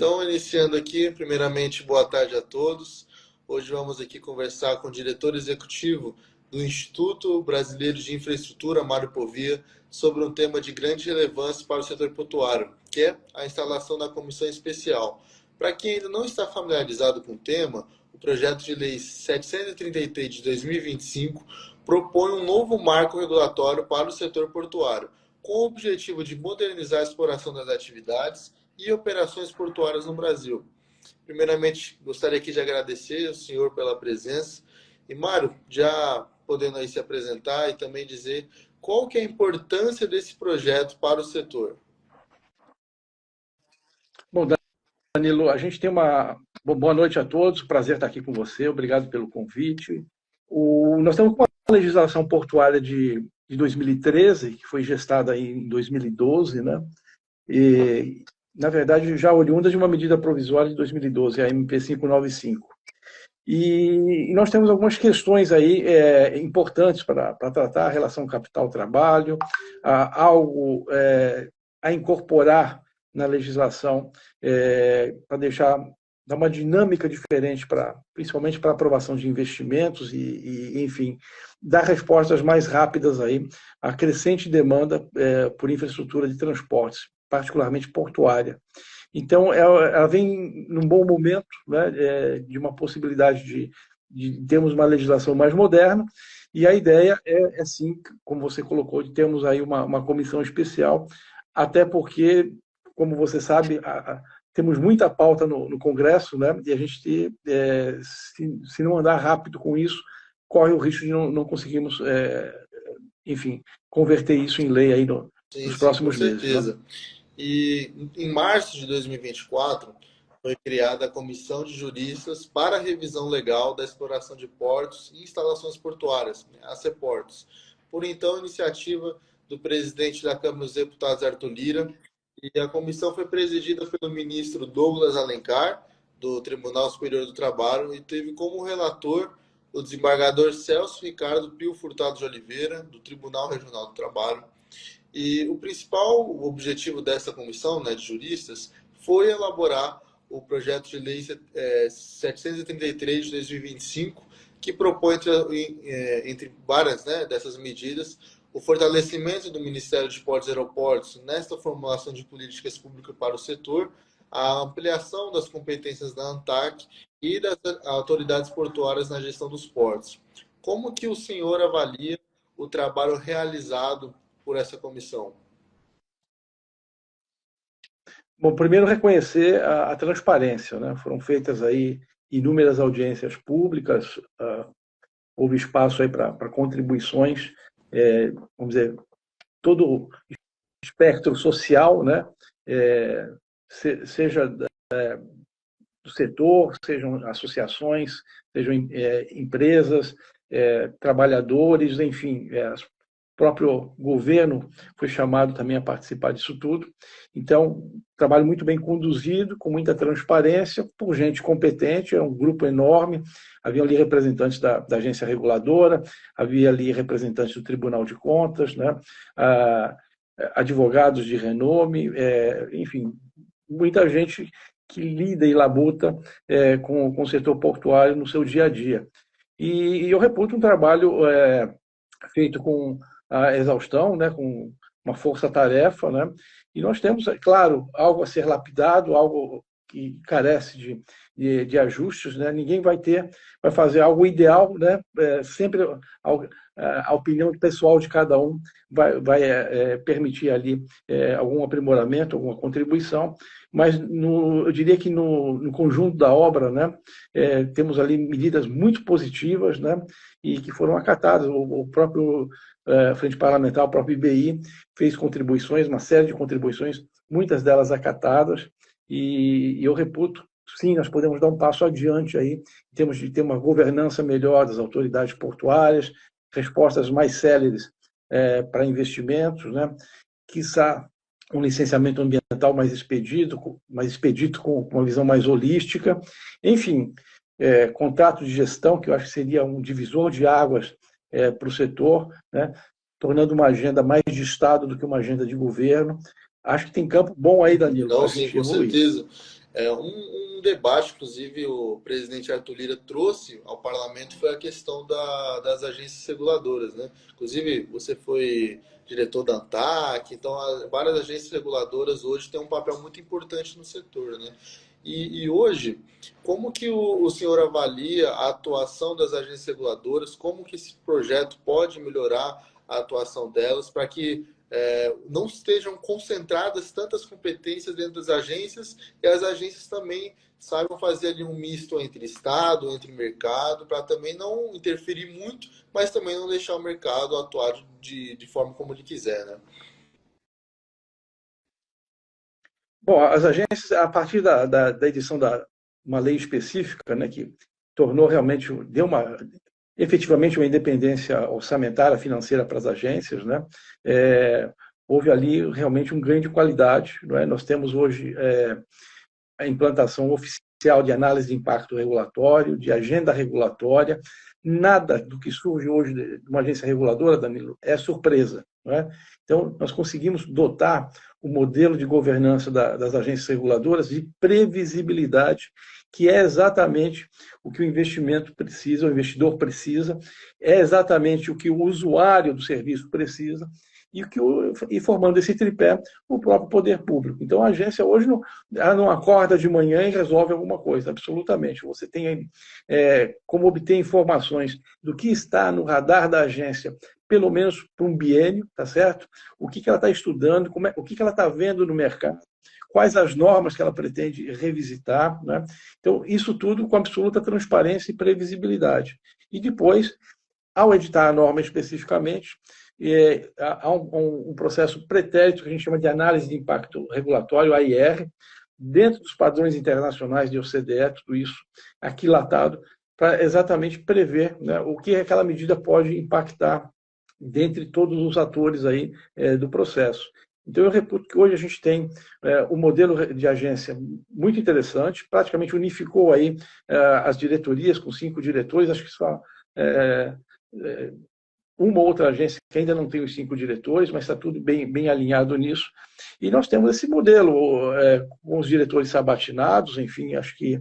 Então, iniciando aqui, primeiramente, boa tarde a todos. Hoje vamos aqui conversar com o diretor executivo do Instituto Brasileiro de Infraestrutura, Mário Povia, sobre um tema de grande relevância para o setor portuário, que é a instalação da comissão especial. Para quem ainda não está familiarizado com o tema, o projeto de lei 733 de 2025 propõe um novo marco regulatório para o setor portuário, com o objetivo de modernizar a exploração das atividades e operações portuárias no Brasil. Primeiramente, gostaria aqui de agradecer ao senhor pela presença. E, Mário, já podendo aí se apresentar e também dizer qual que é a importância desse projeto para o setor. Bom, Danilo, a gente tem uma boa noite a todos, prazer estar aqui com você, obrigado pelo convite. Nós temos uma legislação portuária de 2013, que foi gestada em 2012, né? E, na verdade, já oriunda de uma medida provisória de 2012, a MP 595. E nós temos algumas questões aí importantes para tratar: a relação capital-trabalho, algo a incorporar na legislação para dar uma dinâmica diferente, principalmente para a aprovação de investimentos enfim, dar respostas mais rápidas aí à crescente demanda por infraestrutura de transportes, particularmente portuária. Então, ela vem num bom momento, né, de uma possibilidade de termos uma legislação mais moderna, e a ideia é sim, como você colocou, de termos aí uma comissão especial, até porque, como você sabe, temos muita pauta no Congresso, né, e a gente, se não andar rápido com isso, corre o risco de não conseguirmos, enfim, converter isso em lei aí nos próximos meses. Com certeza. Né? E em março de 2024 foi criada a Comissão de Juristas para a Revisão Legal da Exploração de Portos e Instalações Portuárias, a CEPORTOS, por então iniciativa do presidente da Câmara dos Deputados, Arthur Lira, e a comissão foi presidida pelo ministro Douglas Alencar, do Tribunal Superior do Trabalho, e teve como relator o desembargador Celso Ricardo Pio Furtado de Oliveira, do Tribunal Regional do Trabalho. E o principal objetivo dessa comissão, né, de juristas, foi elaborar o projeto de lei 733 de 2025, que propõe, entre várias, né, dessas medidas, o fortalecimento do Ministério de Portos e Aeroportos nesta formulação de políticas públicas para o setor, a ampliação das competências da ANTAC e das autoridades portuárias na gestão dos portos. Como que o senhor avalia o trabalho realizado por essa comissão? Bom, primeiro reconhecer a transparência, né? Foram feitas aí inúmeras audiências públicas, houve espaço aí para contribuições, vamos dizer, todo o espectro social, né? Seja do setor, sejam associações, sejam empresas, trabalhadores, enfim, o próprio governo foi chamado também a participar disso tudo. Então, trabalho muito bem conduzido, com muita transparência, por gente competente, é um grupo enorme. Havia ali representantes da agência reguladora, havia ali representantes do Tribunal de Contas, né? Advogados de renome, enfim, muita gente que lida e labuta com o setor portuário no seu dia a dia. E eu reputo um trabalho feito com a exaustão, né, com uma força-tarefa, né? E nós temos, é claro, algo a ser lapidado, algo que carece de ajustes, né? Ninguém vai fazer algo ideal, né? Sempre a opinião pessoal de cada um vai permitir ali algum aprimoramento, alguma contribuição, mas eu diria que no conjunto da obra, né, temos ali medidas muito positivas, né, e que foram acatadas. O próprio Frente Parlamentar, o próprio IBI, fez contribuições, uma série de contribuições, muitas delas acatadas, e eu reputo, sim, nós podemos dar um passo adiante aí, em termos de ter uma governança melhor das autoridades portuárias, respostas mais céleres para investimentos, né, quiçá um licenciamento ambiental mais expedito com uma visão mais holística, enfim, contrato de gestão, que eu acho que seria um divisor de águas para o setor, né, tornando uma agenda mais de Estado do que uma agenda de governo. Acho que tem campo bom aí, Danilo. Não, sim, com certeza. Um debate, inclusive, o presidente Arthur Lira trouxe ao parlamento foi a questão das agências reguladoras, né? Inclusive, você foi diretor da ANTAC, então várias agências reguladoras hoje têm um papel muito importante no setor, né? E hoje, como que o senhor avalia a atuação das agências reguladoras? Como que esse projeto pode melhorar a atuação delas para que não estejam concentradas tantas competências dentro das agências e as agências também saibam fazer ali um misto entre Estado, entre mercado, para também não interferir muito, mas também não deixar o mercado atuar de forma como ele quiser, né? Bom, as agências, a partir da edição da uma lei específica, né, que tornou realmente, efetivamente uma independência orçamentária, financeira para as agências, né, houve ali realmente um ganho de qualidade. Não é? Nós temos hoje a implantação oficial de análise de impacto regulatório, de agenda regulatória. Nada do que surge hoje de uma agência reguladora, Danilo, é surpresa. Não é? Então, nós conseguimos dotar o modelo de governança das agências reguladoras de previsibilidade, que é exatamente o que o investimento precisa, o investidor precisa, é exatamente o que o usuário do serviço precisa, e formando esse tripé, o próprio poder público. Então, a agência hoje não acorda de manhã e resolve alguma coisa, absolutamente. Você tem como obter informações do que está no radar da agência, pelo menos para um biênio, tá certo? O que ela está estudando, o que ela está vendo no mercado, quais as normas que ela pretende revisitar, né? Então, isso tudo com absoluta transparência e previsibilidade. E depois, ao editar a norma especificamente, há um processo pretérito que a gente chama de análise de impacto regulatório, AIR, dentro dos padrões internacionais de OCDE, tudo isso aquilatado, para exatamente prever, né, o que aquela medida pode impactar dentre todos os atores aí do processo. Então, eu reputo que hoje a gente tem um modelo de agência muito interessante, praticamente unificou aí as diretorias com 5 diretores, acho que só uma ou outra agência que ainda não tem os 5 diretores, mas está tudo bem alinhado nisso. E nós temos esse modelo com os diretores sabatinados, enfim, acho que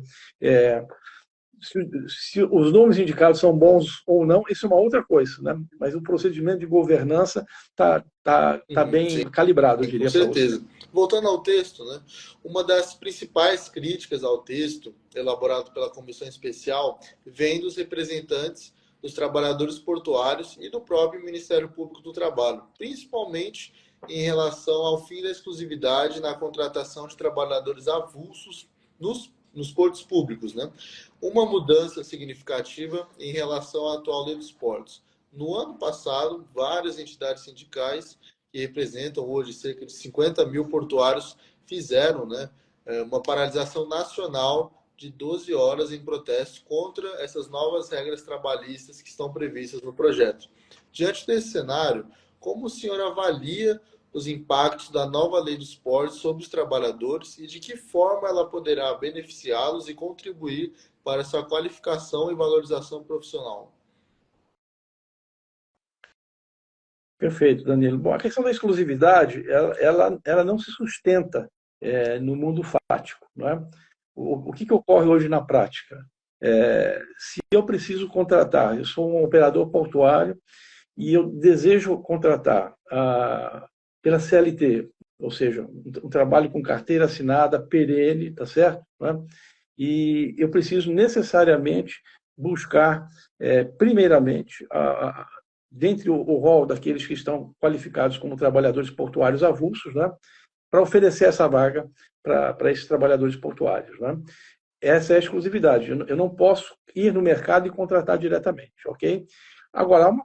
se os nomes indicados são bons ou não, isso é uma outra coisa, né? Mas o procedimento de governança está bem Sim, calibrado, eu com diria para você. certeza. Voltando ao texto, né? Uma das principais críticas ao texto elaborado pela comissão especial vem dos representantes dos trabalhadores portuários e do próprio Ministério Público do Trabalho, principalmente em relação ao fim da exclusividade na contratação de trabalhadores avulsos nos portos públicos, né? Uma mudança significativa em relação à atual lei dos portos. No ano passado, várias entidades sindicais, que representam hoje cerca de 50 mil portuários, fizeram, né, uma paralisação nacional de 12 horas em protesto contra essas novas regras trabalhistas que estão previstas no projeto. Diante desse cenário, como o senhor avalia os impactos da nova lei dos portos sobre os trabalhadores e de que forma ela poderá beneficiá-los e contribuir para sua qualificação e valorização profissional? Perfeito, Danilo. Bom, a questão da exclusividade, ela não se sustenta no mundo fático, não é? O que ocorre hoje na prática? Se eu preciso contratar, eu sou um operador portuário e eu desejo contratar pela CLT, ou seja, um trabalho com carteira assinada, perene, tá certo? Né? E eu preciso necessariamente buscar, primeiramente, dentre o rol daqueles que estão qualificados como trabalhadores portuários avulsos, né? Para oferecer essa vaga para esses trabalhadores portuários. Né? Essa é a exclusividade. Eu não posso ir no mercado e contratar diretamente, ok? Agora,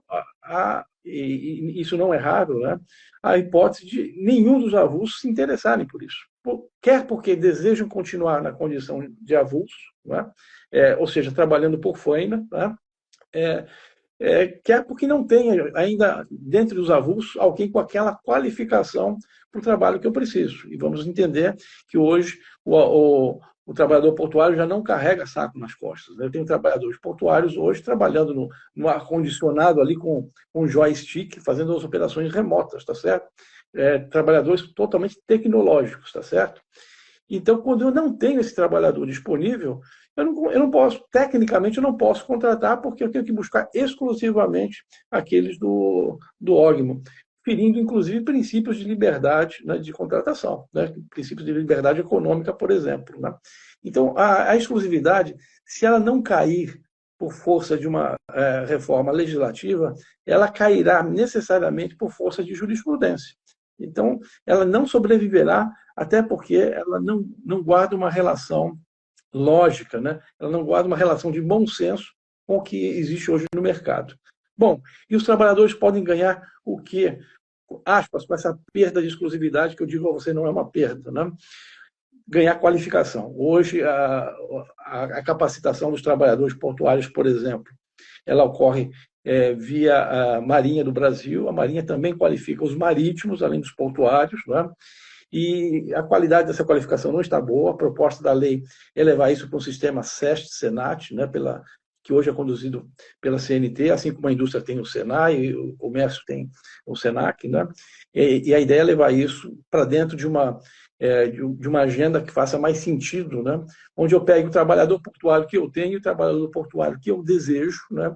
e isso não é raro, né? A hipótese de nenhum dos avulsos se interessarem por isso. Quer porque desejam continuar na condição de avulso, né? Ou seja, trabalhando por faina, né? Quer porque não tem ainda, dentre os avulsos, alguém com aquela qualificação para o trabalho que eu preciso. E vamos entender que hoje o trabalhador portuário já não carrega saco nas costas. Né? Eu tenho trabalhadores portuários hoje trabalhando no ar-condicionado ali com joystick, fazendo as operações remotas, tá certo? Trabalhadores totalmente tecnológicos, tá certo? Então, quando eu não tenho esse trabalhador disponível, eu não posso, tecnicamente, eu não posso contratar, porque eu tenho que buscar exclusivamente aqueles do OGMO, ferindo, inclusive, princípios de liberdade, né, de contratação, né, princípios de liberdade econômica, por exemplo. Né? Então, a exclusividade, se ela não cair por força de uma reforma legislativa, ela cairá necessariamente por força de jurisprudência. Então, ela não sobreviverá, até porque ela não guarda uma relação lógica, né? Ela não guarda uma relação de bom senso com o que existe hoje no mercado. Bom, e os trabalhadores podem ganhar o quê? Aspas, com essa perda de exclusividade, que eu digo a você não é uma perda, né? Ganhar qualificação. Hoje, a capacitação dos trabalhadores portuários, por exemplo, ela ocorre via a Marinha do Brasil. A Marinha também qualifica os marítimos, além dos portuários, né? E a qualidade dessa qualificação não está boa. A proposta da lei é levar isso para um sistema SEST-SENAT, né, que hoje é conduzido pela CNT, assim como a indústria tem o SENAI, o comércio tem o SENAC, né? E a ideia é levar isso para dentro de uma agenda que faça mais sentido, né? Onde eu pegue o trabalhador portuário que eu tenho e o trabalhador portuário que eu desejo, né?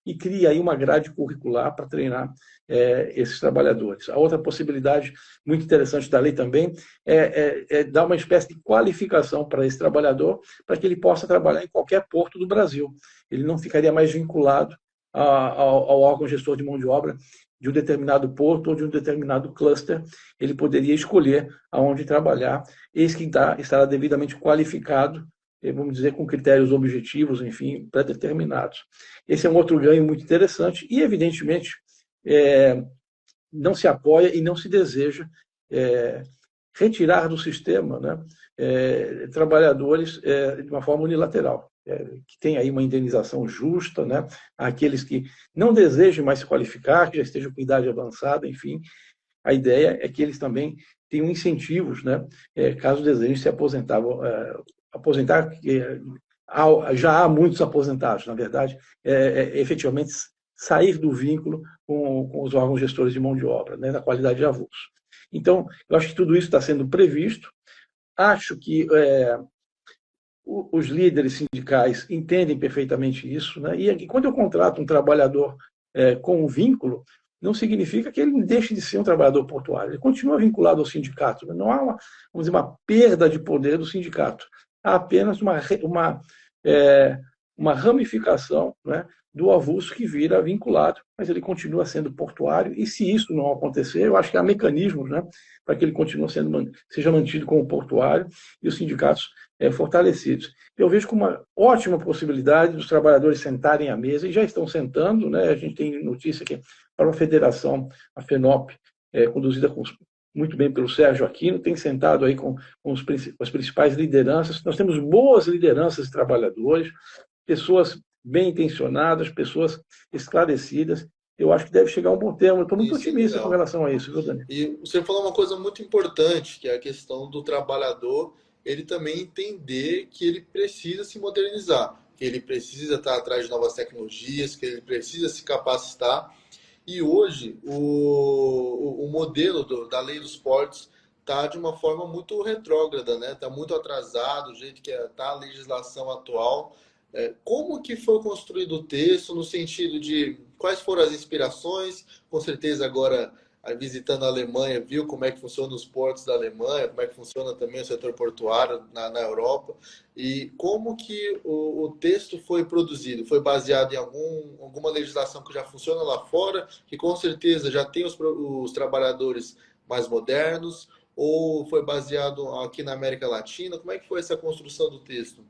E cria aí uma grade curricular para treinar esses trabalhadores. A outra possibilidade muito interessante da lei também é dar uma espécie de qualificação para esse trabalhador, para que ele possa trabalhar em qualquer porto do Brasil. Ele não ficaria mais vinculado ao órgão gestor de mão de obra de um determinado porto ou de um determinado cluster. Ele poderia escolher aonde trabalhar, eis que estará devidamente qualificado, vamos dizer, com critérios objetivos, enfim, pré-determinados. Esse é um outro ganho muito interessante e, evidentemente, não se apoia e não se deseja retirar do sistema, né, trabalhadores de uma forma unilateral, que tem aí uma indenização justa, né, àqueles que não desejem mais se qualificar, que já estejam com idade avançada, enfim. A ideia é que eles também tenham incentivos, né, caso desejem se aposentar, já há muitos aposentados, na verdade, efetivamente sair do vínculo com os órgãos gestores de mão de obra, né, na qualidade de avulso. Então, eu acho que tudo isso está sendo previsto. Acho que os líderes sindicais entendem perfeitamente isso, né? E quando eu contrato um trabalhador com um vínculo, não significa que ele deixe de ser um trabalhador portuário. Ele continua vinculado ao sindicato. Não há vamos dizer, uma perda de poder do sindicato. Há apenas uma ramificação, né, do avulso que vira vinculado, mas ele continua sendo portuário. E se isso não acontecer, eu acho que há mecanismos, né, para que ele continue seja mantido como portuário e os sindicatos fortalecidos. Eu vejo como uma ótima possibilidade dos trabalhadores sentarem à mesa, e já estão sentando, né? A gente tem notícia que para uma federação, a FENOP, conduzida muito bem pelo Sérgio Aquino, tem sentado aí com as principais lideranças. Nós temos boas lideranças de trabalhadores, pessoas bem intencionadas, pessoas esclarecidas. Eu acho que deve chegar a um bom termo. Eu estou muito otimista com relação a isso, viu, Daniel? E você falou uma coisa muito importante, que é a questão do trabalhador, ele também entender que ele precisa se modernizar, que ele precisa estar atrás de novas tecnologias, que ele precisa se capacitar. E hoje o modelo da lei dos portos está de uma forma muito retrógrada, né? Está muito atrasado, o jeito que está a legislação atual. Como que foi construído o texto, no sentido de quais foram as inspirações? Com certeza agora, visitando a Alemanha, viu como é que funciona os portos da Alemanha, como é que funciona também o setor portuário na Europa, e como que o texto foi produzido? Foi baseado em alguma legislação que já funciona lá fora, que com certeza já tem os trabalhadores mais modernos, ou foi baseado aqui na América Latina? Como é que foi essa construção do texto?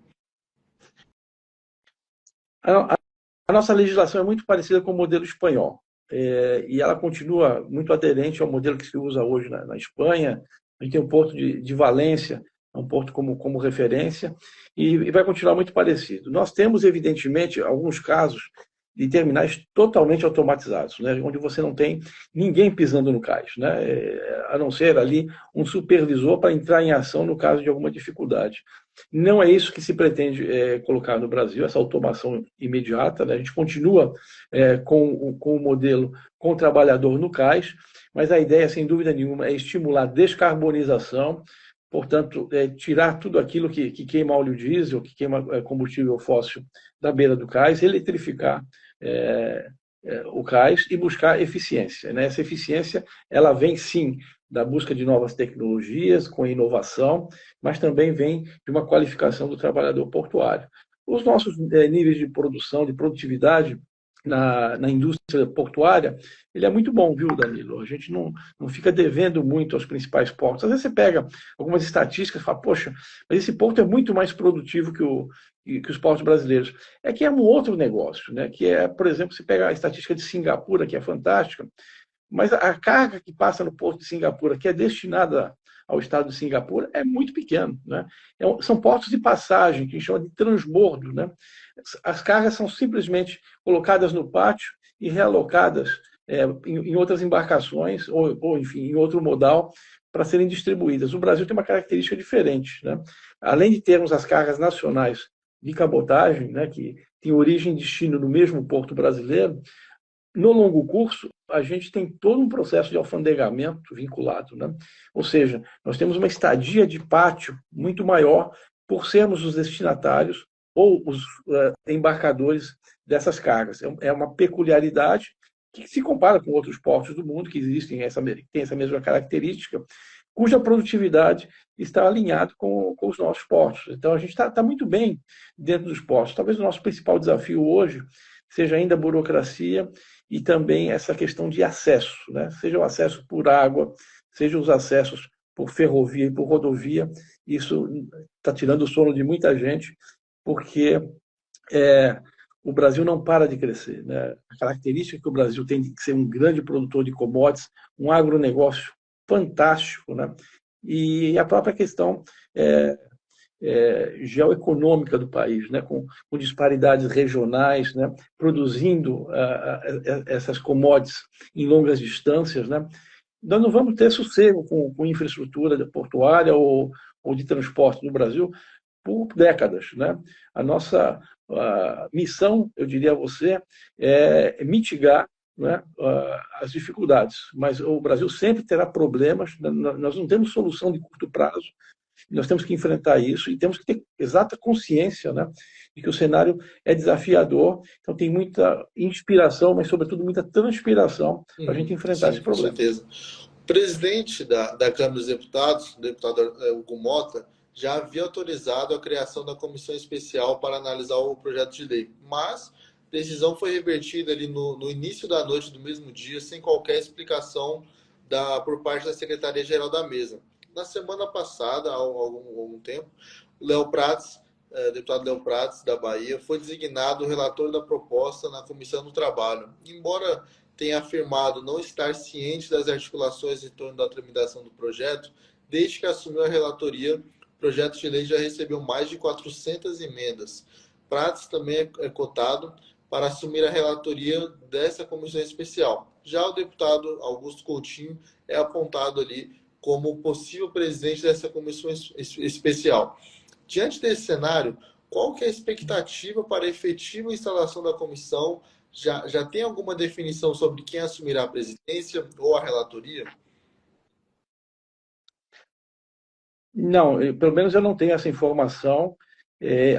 A nossa legislação é muito parecida com o modelo espanhol, e ela continua muito aderente ao modelo que se usa hoje na Espanha. A gente tem o Porto de Valência, é um porto como referência, e vai continuar muito parecido. Nós temos, evidentemente, alguns casos de terminais totalmente automatizados, né, onde você não tem ninguém pisando no cais, né, a não ser ali um supervisor para entrar em ação no caso de alguma dificuldade. Não é isso que se pretende colocar no Brasil, essa automação imediata, né? A gente continua com o modelo com o trabalhador no cais, mas a ideia, sem dúvida nenhuma, é estimular a descarbonização, portanto, tirar tudo aquilo que queima óleo diesel, que queima combustível fóssil da beira do cais, eletrificar o cais e buscar eficiência, né? Essa eficiência ela vem, sim, da busca de novas tecnologias, com inovação, mas também vem de uma qualificação do trabalhador portuário. Os nossos níveis de produção, de produtividade na indústria portuária, ele é muito bom, viu, Danilo? A gente não fica devendo muito aos principais portos. Às vezes você pega algumas estatísticas e fala, poxa, mas esse porto é muito mais produtivo que os portos brasileiros. É que é um outro negócio, né? Que é, por exemplo, você pega a estatística de Singapura, que é fantástica, mas a carga que passa no porto de Singapura, que é destinada ao estado de Singapura, é muito pequeno, né? São portos de passagem, que a gente chama de transbordo, né? As cargas são simplesmente colocadas no pátio e realocadas em outras embarcações ou, enfim, em outro modal para serem distribuídas. O Brasil tem uma característica diferente, né? Além de termos as cargas nacionais de cabotagem, né, que tem origem e destino no mesmo porto brasileiro, no longo curso, a gente tem todo um processo de alfandegamento vinculado, né? Ou seja, nós temos uma estadia de pátio muito maior por sermos os destinatários ou os embarcadores dessas cargas. É uma peculiaridade que se compara com outros portos do mundo que existem, tem essa mesma característica, cuja produtividade está alinhado com os nossos portos. Então, a gente está muito bem dentro dos portos. Talvez o nosso principal desafio hoje seja ainda a burocracia e também essa questão de acesso, né? Seja o acesso por água, seja os acessos por ferrovia e por rodovia. Isso está tirando o sono de muita gente, porque o Brasil não para de crescer, né? A característica que o Brasil tem de ser um grande produtor de commodities, um agronegócio fantástico, né? E a própria questão geoeconômica do país, né? Com disparidades regionais, né? Produzindo essas commodities em longas distâncias, né? Nós não vamos ter sossego com infraestrutura portuária ou de transporte no Brasil por décadas, né? A nossa missão, eu diria a você, é mitigar, né, as dificuldades, mas o Brasil sempre terá problemas, nós não temos solução de curto prazo, nós temos que enfrentar isso e temos que ter exata consciência, né, de que o cenário é desafiador, então tem muita inspiração, mas sobretudo muita transpiração para a gente enfrentar esse problema. Com certeza. O presidente da Câmara dos Deputados, o deputado Hugo Mota, já havia autorizado a criação da comissão especial para analisar o projeto de lei, mas a decisão foi revertida ali no início da noite do mesmo dia, sem qualquer explicação por parte da Secretaria-Geral da Mesa. Na semana passada, há algum tempo, o deputado Léo Prats, da Bahia, foi designado o relator da proposta na Comissão do Trabalho. Embora tenha afirmado não estar ciente das articulações em torno da tramitação do projeto, desde que assumiu a relatoria, o projeto de lei já recebeu mais de 400 emendas. Prats também é cotado para assumir a relatoria dessa comissão especial. Já o deputado Augusto Coutinho é apontado ali como possível presidente dessa comissão especial. Diante desse cenário, qual que é a expectativa para a efetiva instalação da comissão? Já tem alguma definição sobre quem assumirá a presidência ou a relatoria? Não, pelo menos eu não tenho essa informação.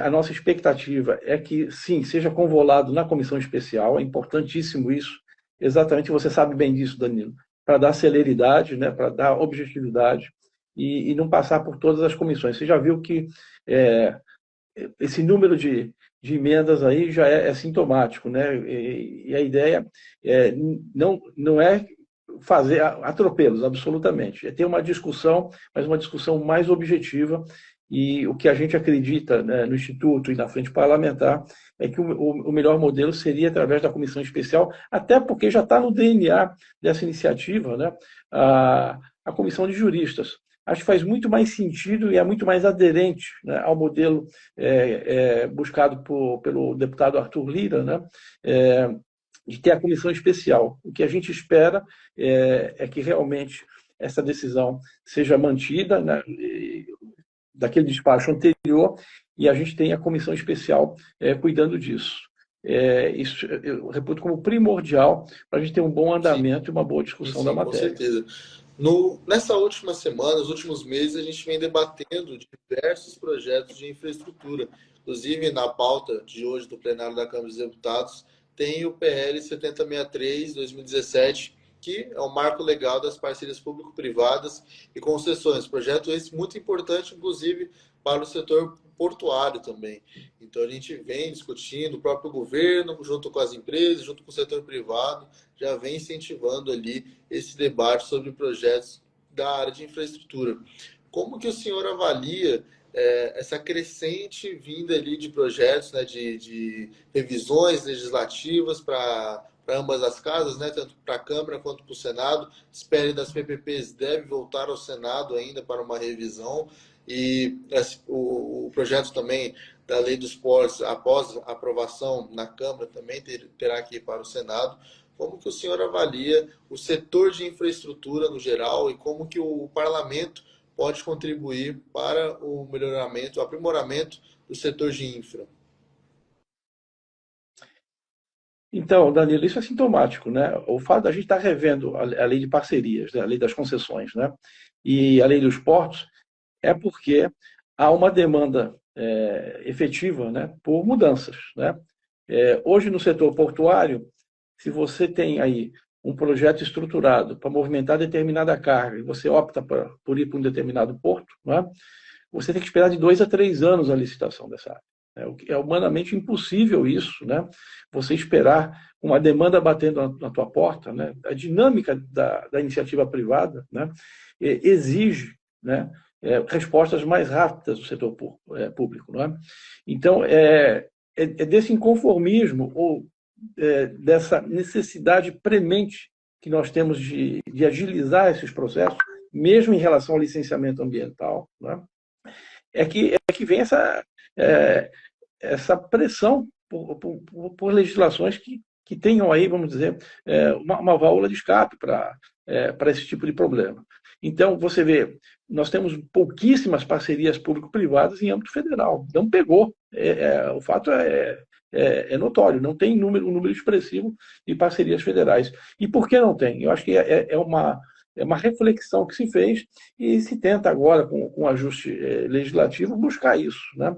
A nossa expectativa é que, sim, seja convolado na comissão especial, é importantíssimo isso. Exatamente, você sabe bem disso, Danilo, para dar celeridade, né, para dar objetividade e não passar por todas as comissões. Você já viu que esse número de emendas aí já é sintomático, né? E a ideia não é fazer atropelos, absolutamente. É ter uma discussão, mas uma discussão mais objetiva. E o que a gente acredita, né, no Instituto e na frente parlamentar é que o melhor modelo seria através da comissão especial, até porque já está no DNA dessa iniciativa, né, a comissão de juristas. Acho que faz muito mais sentido e é muito mais aderente, né, ao modelo buscado pelo deputado Arthur Lira, né, de ter a comissão especial. O que a gente espera é que realmente essa decisão seja mantida, né, daquele despacho anterior, e a gente tem a comissão especial cuidando disso. Isso eu reputo como primordial para a gente ter um bom andamento e uma boa discussão da matéria. Com certeza. Nessa última semana, nos últimos meses, a gente vem debatendo diversos projetos de infraestrutura. Inclusive, na pauta de hoje do plenário da Câmara dos Deputados, tem o PL 7063-2017, que é o marco legal das parcerias público-privadas e concessões. Projeto esse muito importante, inclusive, para o setor portuário também. Então, a gente vem discutindo, o próprio governo, junto com as empresas, junto com o setor privado, já vem incentivando ali esse debate sobre projetos da área de infraestrutura. Como que o senhor avalia essa crescente vinda ali de projetos, né, de revisões legislativas para ambas as casas, né, tanto para a Câmara quanto para o Senado? Espere das PPPs deve voltar ao Senado ainda para uma revisão, e o projeto também da Lei dos Portos, após a aprovação na Câmara, também terá que ir para o Senado. Como que o senhor avalia o setor de infraestrutura no geral e como que o parlamento pode contribuir para o melhoramento, o aprimoramento do setor de infra? Então, Danilo, isso é sintomático, né? O fato da gente estar revendo a lei de parcerias, né? A lei das concessões, né? E a lei dos portos, é porque há uma demanda efetiva, né, por mudanças, né? Hoje, no setor portuário, se você tem aí um projeto estruturado para movimentar determinada carga e você opta por ir para um determinado porto, né, você tem que esperar de 2 a 3 anos a licitação dessa área. O que é humanamente impossível isso, né? Você esperar uma demanda batendo na tua porta, né? A dinâmica da iniciativa privada, né, exige, né, respostas mais rápidas do setor público. Não é? Então, é desse inconformismo ou dessa necessidade premente que nós temos de agilizar esses processos, mesmo em relação ao licenciamento ambiental, não é? É que vem essa pressão por legislações que tenham aí, vamos dizer, uma válvula de escape para esse tipo de problema. Então, você vê, nós temos pouquíssimas parcerias público-privadas em âmbito federal. Não pegou. O fato é notório. Não tem um número expressivo de parcerias federais. E por que não tem? Eu acho que é uma reflexão que se fez e se tenta agora, com o ajuste legislativo, buscar isso, né?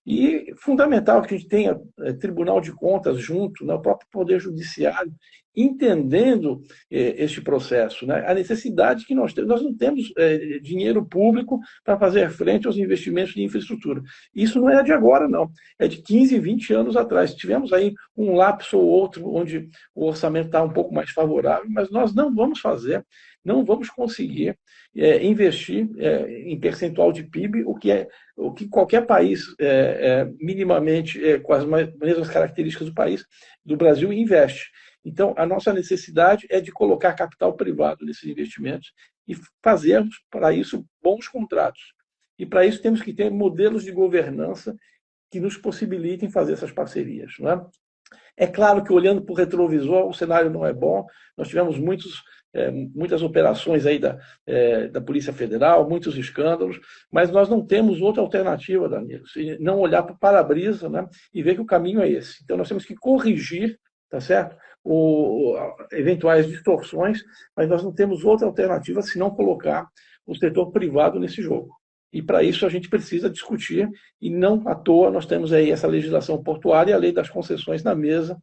E fundamental que a gente tenha Tribunal de Contas junto, né, o próprio Poder Judiciário, entendendo este processo, né? A necessidade que nós temos. Nós não temos dinheiro público para fazer frente aos investimentos de infraestrutura. Isso não é de agora, não. É de 15, 20 anos atrás. Tivemos aí um lapso ou outro onde o orçamento está um pouco mais favorável, mas nós não vamos fazer, não vamos conseguir investir em percentual de PIB, o que qualquer país minimamente com as mesmas características do Brasil investe. Então, a nossa necessidade é de colocar capital privado nesses investimentos e fazermos, para isso, bons contratos. E, para isso, temos que ter modelos de governança que nos possibilitem fazer essas parcerias. Não é? É claro que, olhando para o retrovisor, o cenário não é bom. Nós tivemos muitas operações aí da Polícia Federal, muitos escândalos, mas nós não temos outra alternativa, Danilo, se não olhar para o para-brisa, né, e ver que o caminho é esse. Então, nós temos que corrigir, tá certo? Eventuais distorções, mas nós não temos outra alternativa senão colocar o setor privado nesse jogo. E para isso a gente precisa discutir, e não à toa nós temos aí essa legislação portuária e a lei das concessões na mesa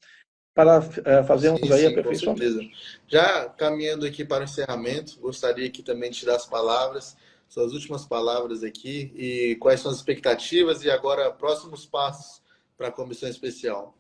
para fazermos Sim, aí sim, com aperfeiçoamento. certeza. Já caminhando aqui para o encerramento, gostaria aqui também de te dar as palavras, suas últimas palavras aqui, e quais são as expectativas e agora próximos passos para a comissão especial.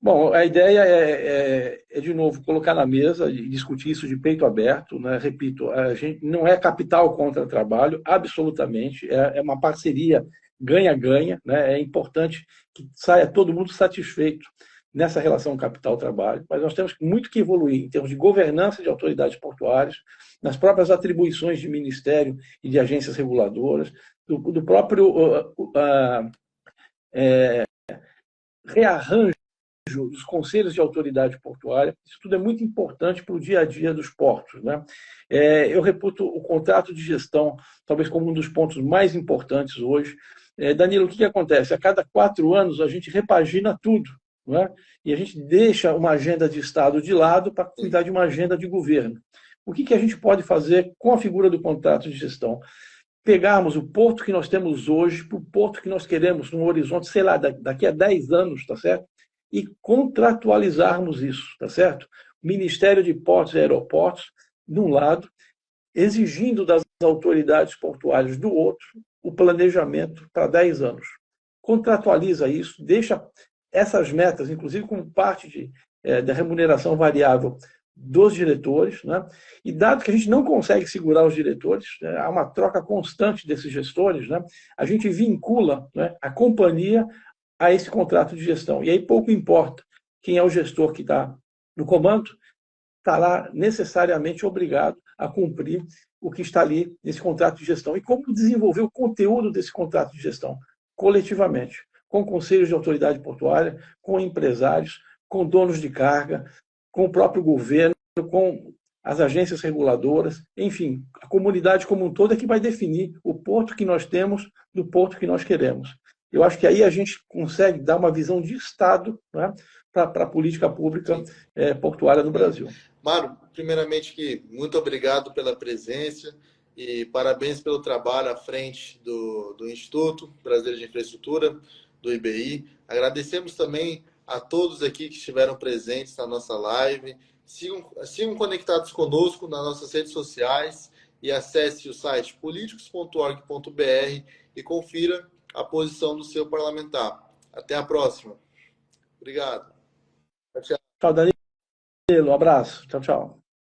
Bom, a ideia de novo, colocar na mesa e discutir isso de peito aberto, né? Repito, a gente não é capital contra trabalho, absolutamente, é uma parceria ganha-ganha, né? É importante que saia todo mundo satisfeito nessa relação capital-trabalho, mas nós temos muito que evoluir em termos de governança de autoridades portuárias, nas próprias atribuições de ministério e de agências reguladoras, do próprio rearranjo dos conselhos de autoridade portuária. Isso tudo é muito importante para o dia a dia dos portos, né? Eu reputo o contrato de gestão talvez como um dos pontos mais importantes hoje. Danilo, o que acontece? A cada 4 anos a gente repagina tudo, não é? E a gente deixa uma agenda de Estado de lado para cuidar de uma agenda de governo. O que a gente pode fazer com a figura do contrato de gestão? Pegarmos o porto que nós temos hoje para o porto que nós queremos no horizonte, sei lá, daqui a 10 anos, tá certo? E contratualizarmos isso, tá certo? O Ministério de Portos e Aeroportos, de um lado, exigindo das autoridades portuárias do outro o planejamento para 10 anos. Contratualiza isso, deixa essas metas, inclusive como parte da remuneração variável dos diretores, né? E dado que a gente não consegue segurar os diretores, né? Há uma troca constante desses gestores, né? A gente vincula, né, a companhia a esse contrato de gestão. E aí pouco importa quem é o gestor que está no comando, estará necessariamente obrigado a cumprir o que está ali nesse contrato de gestão. E como desenvolver o conteúdo desse contrato de gestão? Coletivamente, com conselhos de autoridade portuária, com empresários, com donos de carga, com o próprio governo, com as agências reguladoras, enfim, a comunidade como um todo é que vai definir o porto que nós temos do porto que nós queremos. Eu acho que aí a gente consegue dar uma visão de Estado, né, para a política pública portuária no Brasil. Mário, primeiramente, muito obrigado pela presença e parabéns pelo trabalho à frente do Instituto Brasileiro de Infraestrutura, do IBI. Agradecemos também a todos aqui que estiveram presentes na nossa live. Sigam conectados conosco nas nossas redes sociais e acesse o site políticos.org.br e confira a posição do seu parlamentar. Até a próxima. Obrigado. Tchau, Danilo. Um abraço. Tchau, tchau.